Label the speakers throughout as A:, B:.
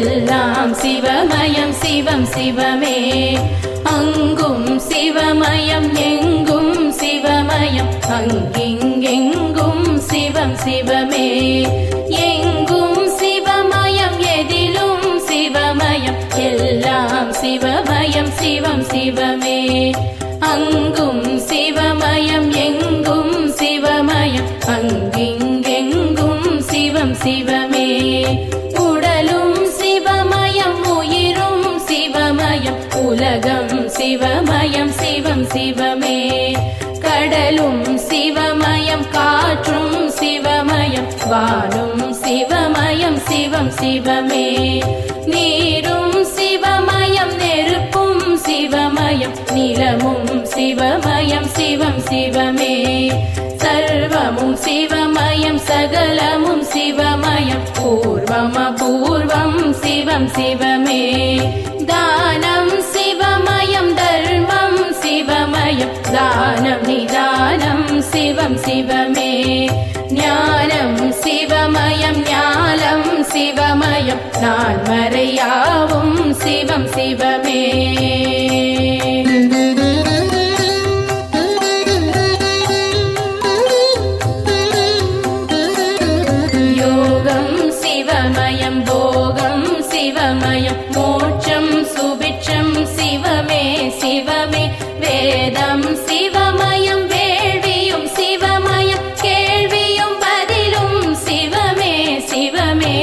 A: எல்லாம் சிவமயம் சிவம் சிவமே. அங்கும் சிவமயம் எங்கும் சிவமயம் அங்கிங்கெங்கும் சிவம் சிவமே. எங்கும் சிவமயம் எதிலும் சிவமயம் எல்லாம் சிவமயம் சிவம் சிவமே. அங்கும் சிவமயம் எங்கும் சிவமயம் அங்கிங்கெங்கும் சிவம் சிவமே. உடலும் சிவமயம் உயிரும் சிவமயம் உலகம் சிவமயம் சிவம் சிவமே. கடலும் சிவமயம் காற்றும் சிவமயம் வானும் சிவமயம் சிவம் சிவமே. நீரும் சிவமயம் நெருப்பும் சிவமயம் நிலமும் சிவமயம் சிவம் சிவமே. சர்வமும் சிவமயம் சகலமும் சிவமயம் பூர்வம் அபூர்வம் சிவம் சிவமே. தானம் சிவமயம் தர்மம் சிவமயம் தானம் நிதானம் சிவம் சிவமே. ஞானம் சிவமயம் ஞானம் சிவமயம் நான்மறையாவும் சிவம் சிவமே. யோகம் சிவமயம் போகம் சிவமயம் மோட்சம் சுபிட்சம் சிவமே சிவமே. வேதம் சிவமயம் வேள்வியும் சிவமயம் கேள்வியும் பதிலும் சிவமே சிவமே.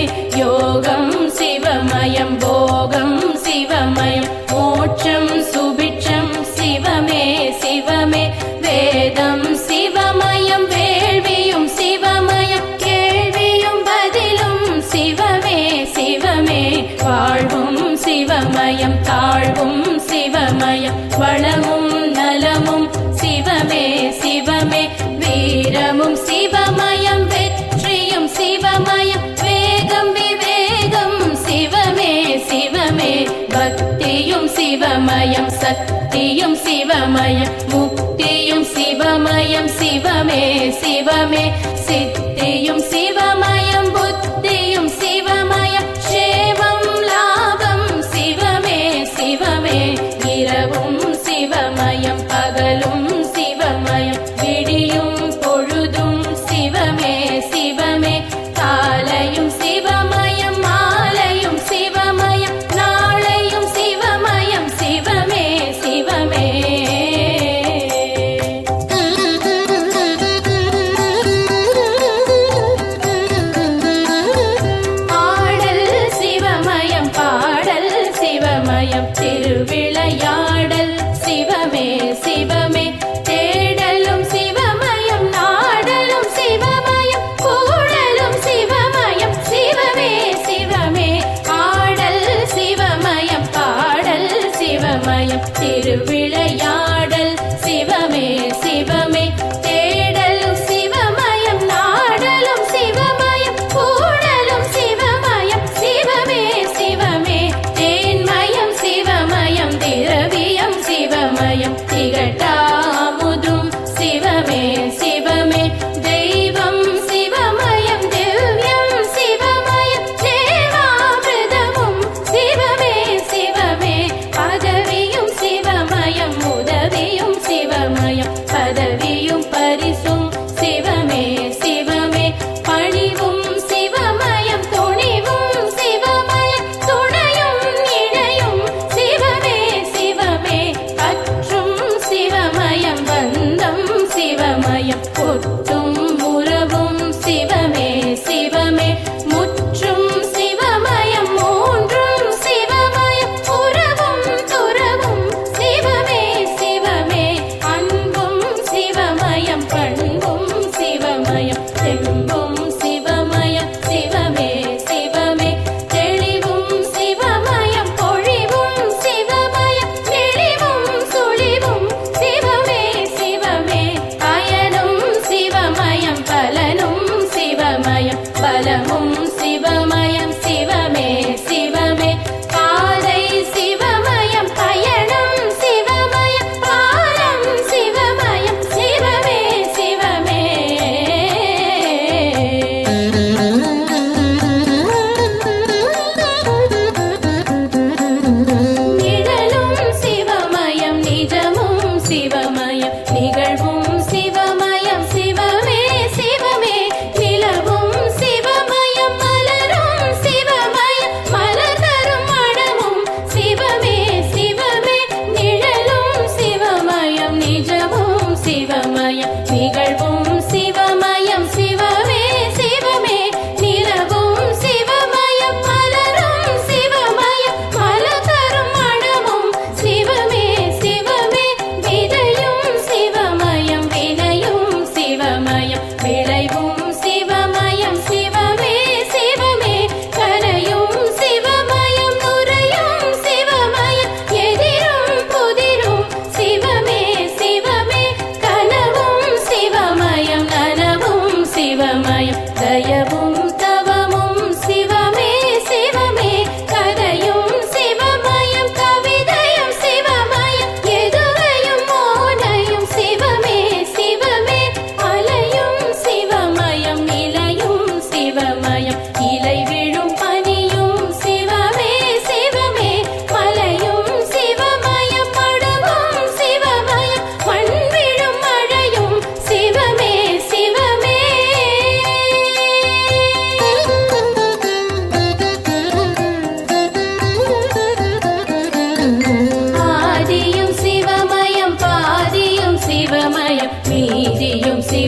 A: யோகம் சிவமயம் போகம் சிவமயம் மோட்சம் சுபிட்சம் சிவமே சிவமே. வேதம் சிவமயம் வேள்வியும் சிவமயம் கேள்வியும் பதிலும் சிவமே சிவமே. வாழ்வும் சிவமயம் தாழ்வும் சிவமயம் வளமும் நலமும் சிவமே சிவமே. வீரமும் சிவமயம் வெற்றியும் சிவமயம் வேகம் விவேகம் சிவமே சிவமே. பக்தியும் சிவமயம் சக்தியும் சிவமயம் முக்தியும் சிவமயம் சிவமே சிவமே. சித்தியும் சிவமயம் புத்தியும் சிவமயம் சேவம் லாபம் சிவமே சிவமே. இரவும் சிவமயம் பகலும் சிவமயம் விடியும் பொழுதும் சிவமே சிவமே. காலையும் சிவமயம் மாலையும் சிவமயம் நாளையும் சிவமயம் சிவமே சிவமே. ஆடல் சிவமயம் பாடல் சிவமயம் திருவிளையாடல் சிவமே சிவமே. தேடலும் சிவமயம் நாடலும் சிவமயம் கூடலும் சிவமயம் சிவமே சிவமே. ஆடல் சிவமயம் பாடல் சிவமயம் திருவிளையாடல் சிவமே சிவமே. தேடலும் சிவமயம் நாடலும் சிவமயம் கூடலும் சிவமயம் சிவமே சிவமே. தேன்மயம் சிவமயம் திரவியம் சிவமயம் திகட்டாமுதும் சிவமே சிவமே. தெய்வம் சிவமயம் திவ்யம் சிவமயம் தேவாமிர்தமும் சிவமே சிவமே. பதவியும் சிவமயம்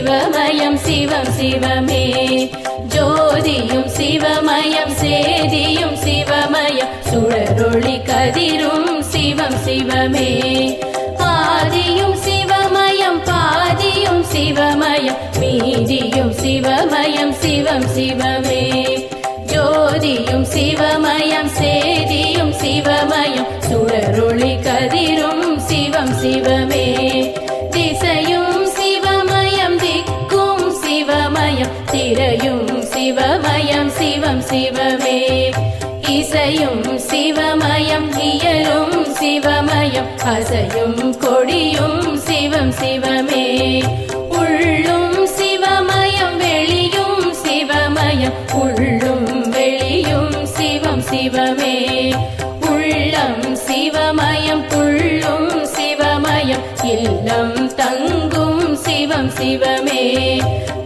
A: சிவமயம் சிவம் சிவமே ஜோதியும் சிவமயம் சேதியும் சிவமயம் சுடரொளி கதிரும் சிவம் சிவமே ஆதியும் சிவமயம் பாதியும் சிவமயம் மீதியும் சிவமயம் சிவம் சிவமே ஜோதியும் சிவமயம் சேதியும் சிவமயம் சுடரொளி கதிரும் சிவம் சிவமே திசையும் சிவமயம் திக்கும் சிவமயம் திரையும் சிவமயம் சிவம் சிவமே இசையும் சிவமயம் இயலும் சிவமயம் அசையும் கொடியும் சிவம் சிவமே உள்ளும் சிவமயம் வெளியும் சிவமயம் உள்ளும் வெளியும் சிவம் சிவமே உள்ளம் சிவமயம் புள்ளும் சிவமயம் இல்லம் தங்கும் சிவம் சிவமே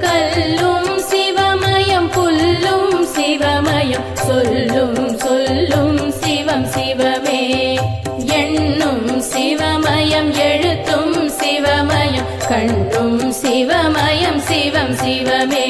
A: கல்லும் சிவமயம் புல்லும் சிவமயம் சொல்லும் சொல்லும் சிவம் சிவமே எண்ணும் சிவமயம் எழுத்தும் சிவமயம் கண்ணும் சிவமயம் சிவம் சிவமே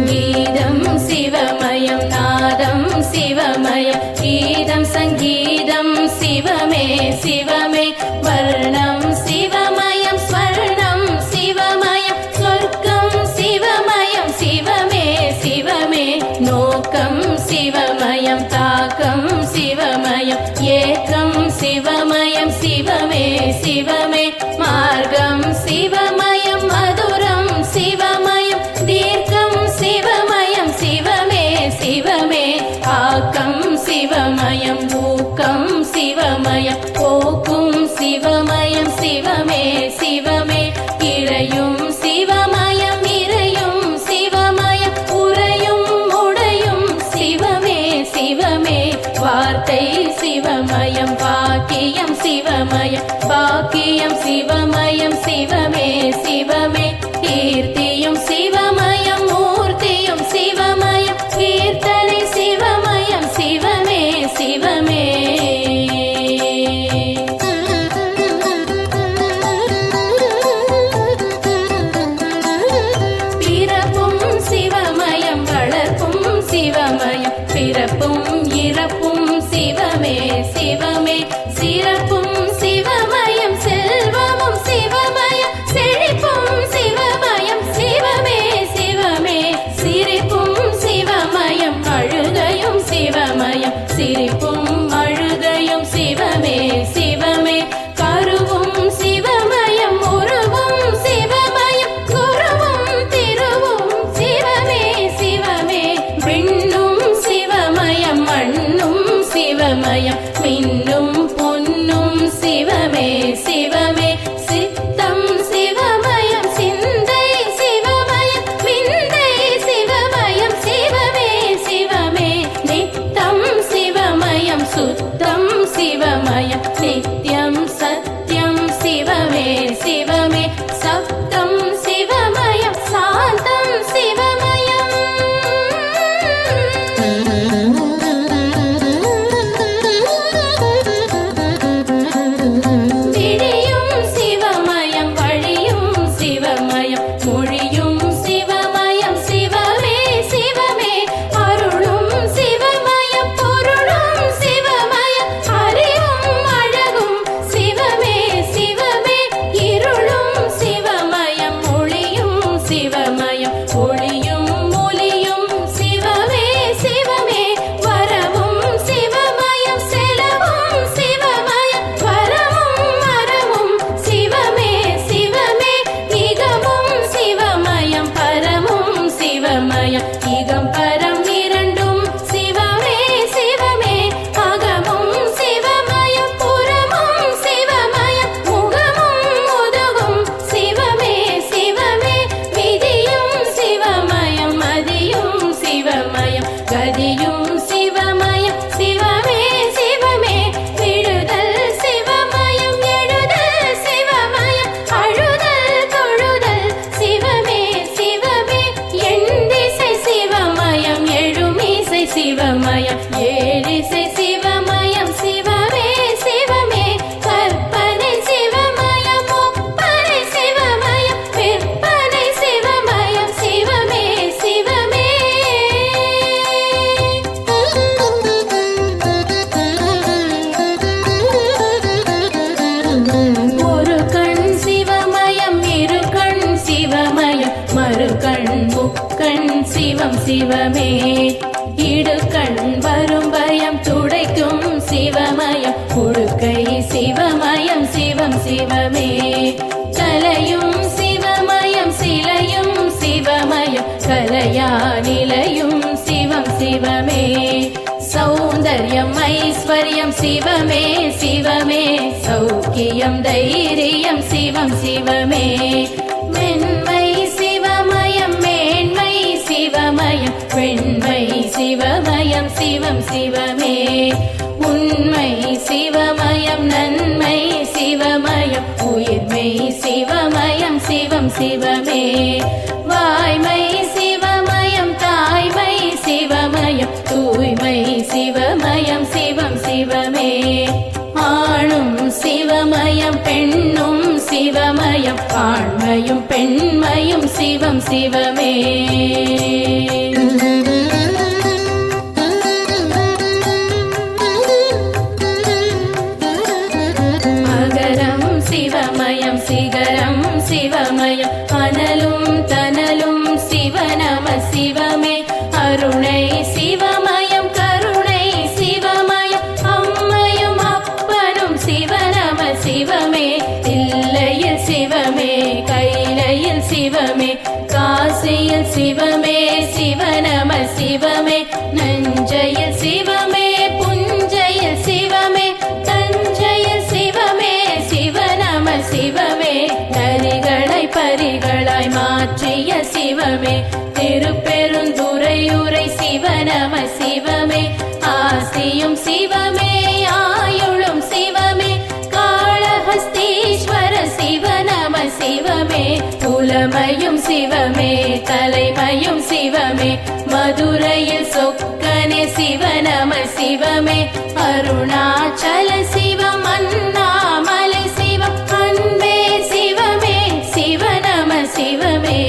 A: கீதம் சிவமயம் நாதம் சிவமயம் கீதம் சங்கீதம் சிவமே சிவமே வர்ணம் சிவமயம் ஸ்வர்ணம் சிவமயம் சொர்க்கம் சிவமயம் சிவமே சிவமே நோக்கம் சிவமயம் தாக்கம் சிவமயம் ஏக்கம் சிவமயம் சிவமே சிவமே மார்க்கம் சிவமயம் மதுரம் சிவமயம் தீர்க்கம் சிவமயம் சிவமே சிவமே ஆக்கம் சிவமயம் ஊக்கம் சிவமயம் போக்கும் சிவமயம் சிவமே சிவமே இறையும் சிவமயம் இறையும் சிவமயம் உறையும் உடையும் சிவமே சிவமே வார்த்தை சிவமயம் பாக்கியம் சிவமயம் பாக்கியம் சிவமயம் சிவமே சிவமே கீர்த்தியும் சிவமயம் மூர்த்தியும் சிவமயம் கீர்த்தனை சிவமயம் சிவமே சிவமே பிறப்பும் சிவமயம் வளர்ப்பும் சிவமயம் பிறப்பும் இறப்பும் சிவமே சிவமே சிறப்பும் சிவமயம் செல்வமும் சிவமயம் செழிப்பும் சிவமயம் முக்கண் சிவம் சிவமே இடுக்கண் வரும் பயம் துடைக்கும் சிவமயம் உடுக்கை சிவமயம் சிவம் சிவமே கலையும் சிவமயம் சிலையும் சிவமயம் கலையா நிலையும் சிவம் சிவமே சௌந்தர்யம் ஐஸ்வர்யம் சிவமே சிவமே சௌக்கியம் தைரியம் சிவம் சிவமே மென்மை சிவமயம் மேன்மை சிவமயம் வெண்மை சிவமயம் சிவம் சிவமே உண்மை சிவமயம் நன்மை சிவமயம் உயிர்மை சிவமயம் சிவம் சிவமே வாய்மை சிவமயம் தாய்மை சிவமயம் தூய்மை சிவமயம் சிவம் சிவமே ஆணும் சிவமயம் பெண்ணும் சிவமயம் ஆண்மையும் பெண்மையும் சிவம் சிவமே அகரம் சிவமயம் சிகரம் சிவமயம் அனலும் தனலும் சிவநம சிவமே அருணை சிவமயம் கருணை சிவமயம் அம்மையும் அப்பனும் சிவநம சிவமே தில்லையில் சிவமே கைலையில் சிவமே காசியில் சிவமே சிவநம சிவமே நஞ்சையில் சிவமே புஞ்சையில் சிவமே தஞ்சையில் சிவமே சிவநம சிவமே நரிகளை பரிகளாய் மாற்றிய சிவமே திருப்பெருந்துறையுரை சிவநம சிவமே ஆசியும் சிவமே ஆயுளும் சிவமே காளஹஸ்தீஸ்வர சிவநம சிவமே புலமையும் சிவமே தலைமையும் சிவமே மதுரையில் சொக்கனே சிவநம சிவமே அருணாச்சல சிவம் அண்ணாமலை சிவம் அன்பே சிவமே சிவநம சிவமே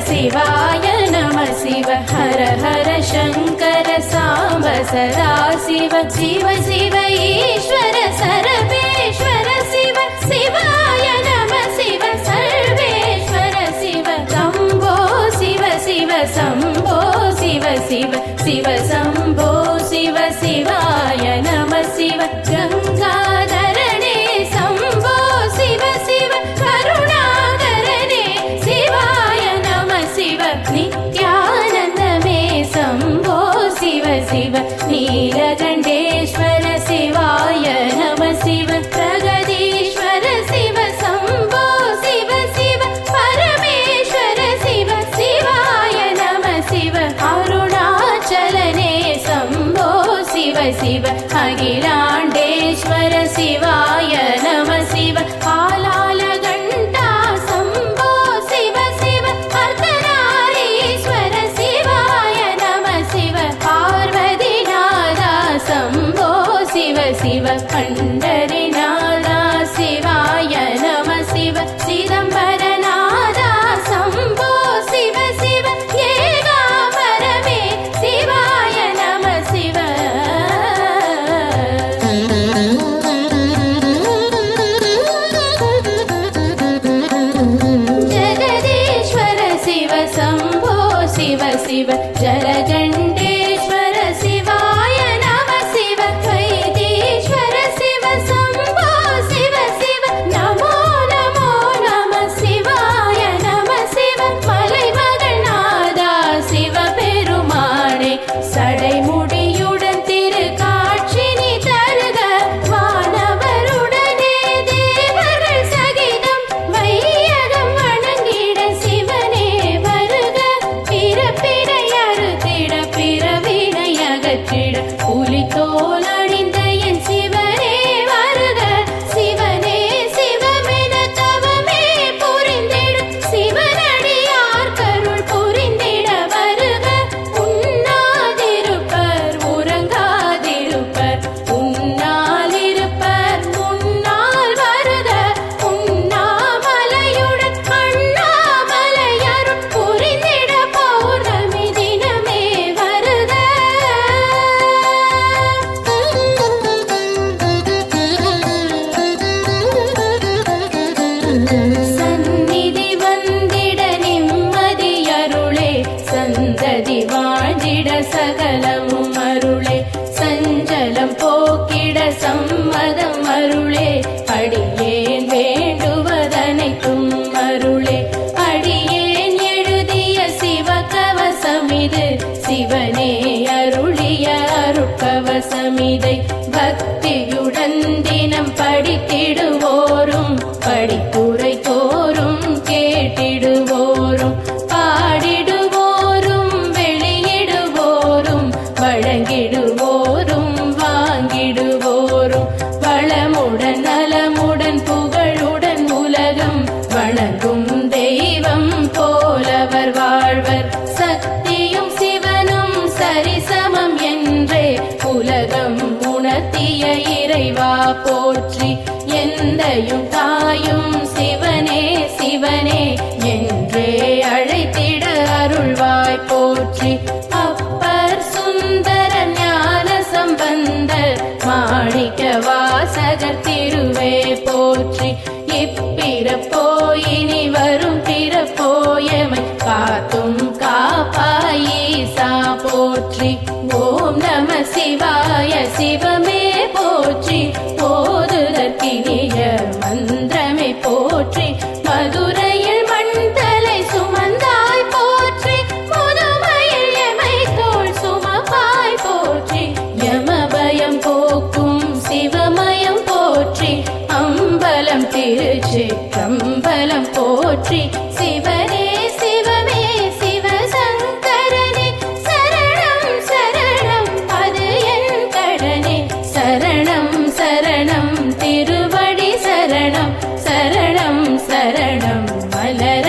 A: சிவாய நம சிவ ஹர ஹர சங்கர சாம்ப சதா சிவ சிவ சிவ ஈஸ்வர சரபேஸ்வர சிவ சிவாய நம சிவ சர்வேஸ்வர சிவ சம்போ சிவ சிவ சம்போ சிவ சிவ சிவ சம்போ சிவ சிவாய நம சிவ கங்காதரணே சம்போ சிவ சிவ கருணாகரனே சிவாய நம சிவ நித்யானந்தமே சம்போ சிவ சிவ நீலகண்டேஸ்வர சிவாய நம சிவ பிரகதீஸ்வர சிவ சம்போ சிவ சிவ பரமேஸ்வர சிவ சிவாய நம சிவ அருணாச்சலனே சம்போ சிவ சிவ அகிலாண்டேஸ்வர சிவாய நம சிவ ஆலாலகண்டா சம்போ சிவ சிவ அர்த்தநாரீஸ்வர சிவாய நம சிவ பார்வதிநாதா சம்போ சிவ சிவ பண்டரிநாதா சிவாய நம சிவ சிதம்பரநாதா சம்போ சிவ சிவ ஏகாம்பரமே சிவாய நம சிவ ஜகதீஸ்வர சிவ சம்போ சிவ சிவ ஜலகண்டேஸ்வர சிவாய நம சிவ வைத்தீஸ்வர சிவ சம்போ சிவ சிவ நமோ நமோ நம சிவாய நம சிவ மலைமகள்நாதா சிவ பெருமானே சடைமுடியுடன் திரு காட்சி நீ தருக வானவருடனே தேவர்கள் சகிதம் வையகம் வணங்கிட சிவனே வருக பிறப்பிடை அறுத்திட பிறவினை அகற்றிட புலித்தோல் அணிந்த என் சிவனே வருக சிவனே சிவமென தவமே புரிந்திடும் சிவனடியார் கருள் புரிந்திட வருக உண்ணாதிருப்பர் உறங்காதிருப்பர் உன்னால் இருப்பர் முன்னால் வருக உண்ணாமலையுடன் அண்ணாமலையருள் புரிந்திட பௌர்ணமி தினமே வருக சகலமும் அருளே சஞ்சலம் போக்கிட சம்மதம் அருளே அடியேன் வேண்டுவதனைத்தும் அருளே அடியேன் எழுதிய சிவகவசமிது சிவனே அருளிய அருட்கவசமிதை பக்தியுடன் தினம் படித்திடுவோரும் படிப்புரை தோறும் கேட்டிடுவோரும் பாடிடுவோரும் வெளியிடுவோரும் வழங்கிடுவோரும் வாங்கிடுவோரும் வளமுடன் நலமுடன் புகழுடன் உலகம் வணங்கும் தெய்வம் போலவர் வாழ்வர் சக்தியும் சிவனும் சரிசமம் என்றே உலகம் உணர்த்திய இறைவா போற்றி எந்தையும் தாயும் சிவனே சிவனே என்றே அழைத்திட அருள்வாய் போற்றி அப்பர் சுந்தர ஞான சம்பந்தர் மாணிக்க வாசகர் திருவே போற்றி இப்பிறப்போ இனி வரும் பிறப்போயமை காத்தும் காப்பாயீசா போற்றி ஓம் நம சிவாய சிவமே போற்றி போதுதற்கினிய மந்திரமே போற்றி மதுரையில் மண்தலை சுமந்தாய் போற்றி முதுமையில் எமை தோள் சுமப்பாய் போற்றி யமபயம் போக்கும் சிவமயம் போற்றி அம்பலம் திருச்சிற்றம்பலம் போற்றி சிவனே சிவமே சிவசங்கரனே சரணம் சரணம் அது என் கடனே சரணம் சரணம் திருவடி சரணம் சரணம் சரணம் மலர்